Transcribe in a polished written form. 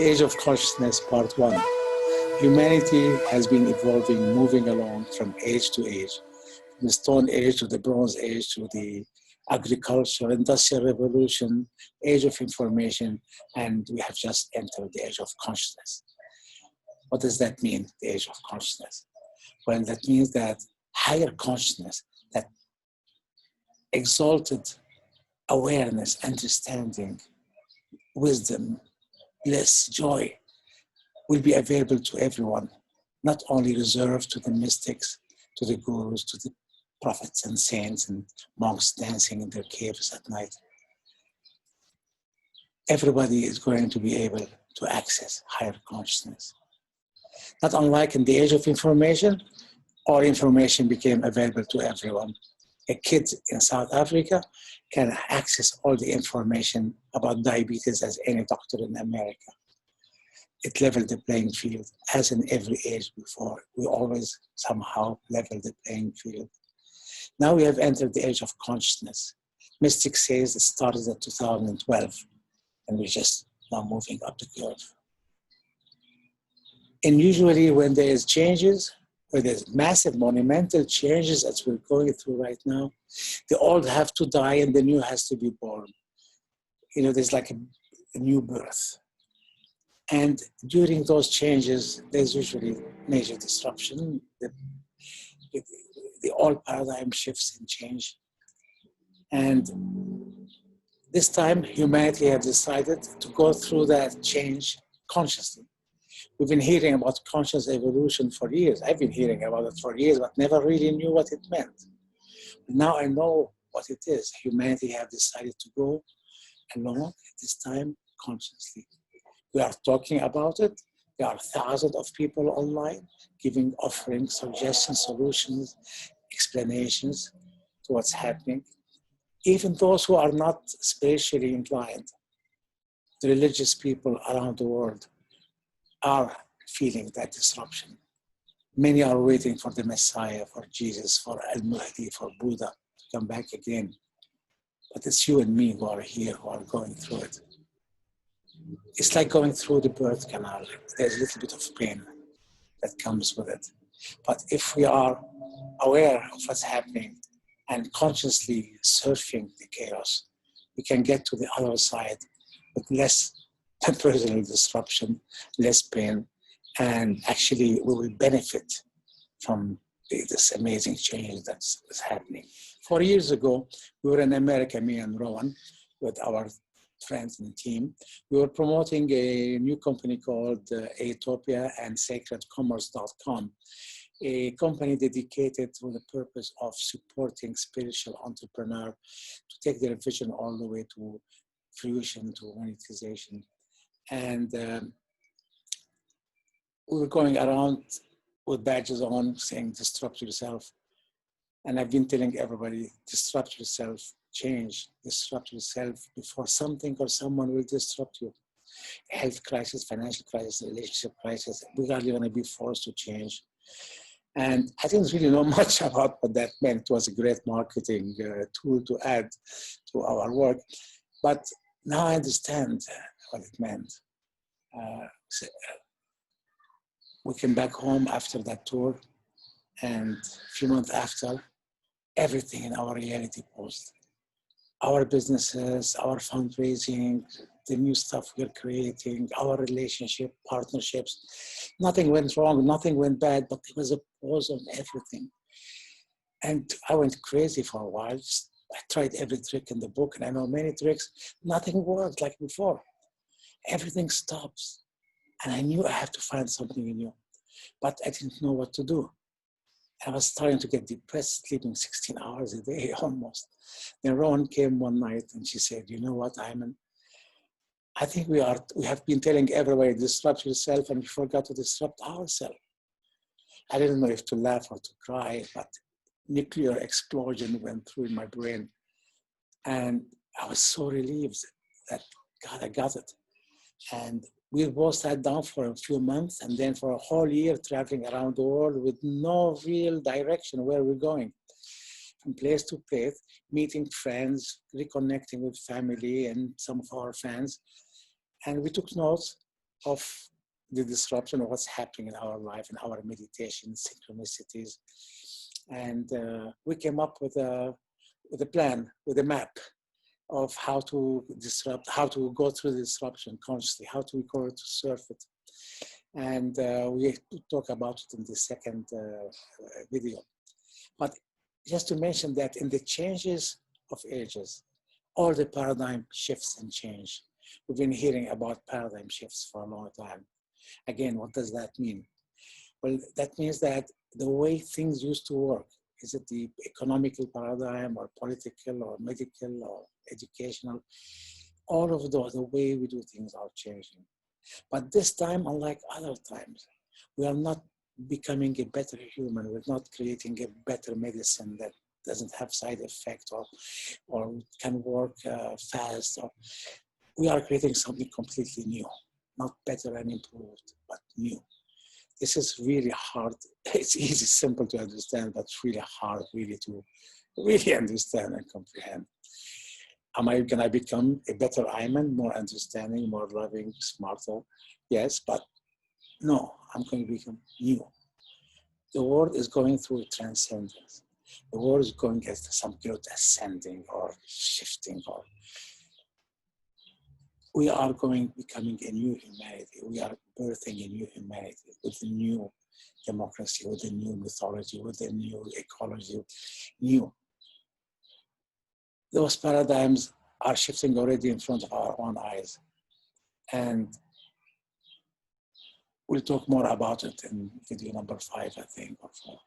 The Age of Consciousness, Part 1. Humanity has been evolving, moving along from age to age, from the Stone Age to the Bronze Age to the agricultural, industrial revolution, age of information, and we have just entered the age of consciousness. What does that mean, the age of consciousness? Well, that means that higher consciousness, that exalted awareness, understanding, wisdom, bliss, joy, will be available to everyone, not only reserved to the mystics, to the gurus, to the prophets and saints and monks dancing in their caves at night. Everybody is going to be able to access higher consciousness. Not unlike in the age of information, all information became available to everyone. A kid in South Africa can access all the information about diabetes as any doctor in America. It leveled the playing field, as in every age before. We always somehow level the playing field. Now we have entered the age of consciousness. Mystic says it started in 2012, and we're just now moving up the curve. And usually when there is changes, when there's massive monumental changes as we're going through right now, the old have to die and the new has to be born. You know, there's like a new birth. And during those changes, there's usually major disruption. The old paradigm shifts and change. And this time, humanity has decided to go through that change consciously. We've been hearing about conscious evolution for years. I've been hearing about it for years, but never really knew what it meant. Now I know what it is. Humanity have decided to go along, this time, consciously. We are talking about it. There are thousands of people online giving, offering suggestions, solutions, explanations to what's happening. Even those who are not spiritually inclined, the religious people around the world are feeling that disruption. Many are waiting for the Messiah, for Jesus, for Al-Mahdi, for Buddha to come back again. But it's you and me who are here, who are going through it. It's like going through the birth canal. There's a little bit of pain that comes with it. But if we are aware of what's happening and consciously surfing the chaos, we can get to the other side with less personal disruption, less pain, and actually we will benefit from this amazing change that's happening. 4 years ago, we were in America, me and Rowan, with our friends and team. We were promoting a new company called Atopia and SacredCommerce.com, a company dedicated to the purpose of supporting spiritual entrepreneurs to take their vision all the way to fruition, to monetization. And we were going around with badges on saying, disrupt yourself. And I've been telling everybody, disrupt yourself, change, disrupt yourself before something or someone will disrupt you. Health crisis, financial crisis, relationship crisis, we are going to be forced to change. And I didn't really know much about what that meant. It was a great marketing tool to add to our work. But now I understand what it meant. We came back home after that tour, and a few months after, everything in our reality paused. Our businesses, our fundraising, the new stuff we're creating, our relationship, partnerships, nothing went wrong, nothing went bad, but there was a pause on everything. And I went crazy for a while. I tried every trick in the book, and I know many tricks. Nothing worked like before. Everything stops. And I knew I had to find something new, but I didn't know what to do. I was starting to get depressed, sleeping 16 hours a day almost. Then Rowan came one night and she said, you know what, Ayman? I think we have been telling everybody, disrupt yourself, and we forgot to disrupt ourselves. I didn't know if to laugh or to cry, but nuclear explosion went through in my brain. And I was so relieved that, God, I got it. And we both sat down for a few months, and then for a whole year traveling around the world with no real direction where we're going. From place to place, meeting friends, reconnecting with family and some of our fans. And we took notes, of the disruption of what's happening in our life, in our meditation, synchronicities. And we came up with a plan, with a map of how to disrupt, how to go through the disruption consciously, how to go to surf it. And we talk about it in the second video. But just to mention that in the changes of ages, all the paradigm shifts and change. We've been hearing about paradigm shifts for a long time. Again, what does that mean? Well, that means that the way things used to work, is it the economical paradigm or political or medical or educational, all of those, the way we do things are changing. But this time, unlike other times, we are not becoming a better human. We're not creating a better medicine that doesn't have side effects or can work fast. Or we are creating something completely new, not better and improved, but new. This is really hard. It's easy, simple to understand, but it's really hard really to really understand and comprehend. Am I going to become a better Ayman, more understanding, more loving, smarter? Yes, but no, I'm going to become new. The world is going through transcendence. The world is going at some kind of ascending or shifting, or we are becoming a new humanity. We are birthing a new humanity with a new democracy, with a new mythology, with a new ecology, new. Those paradigms are shifting already in front of our own eyes. And we'll talk more about it in video number 5, I think, or 4.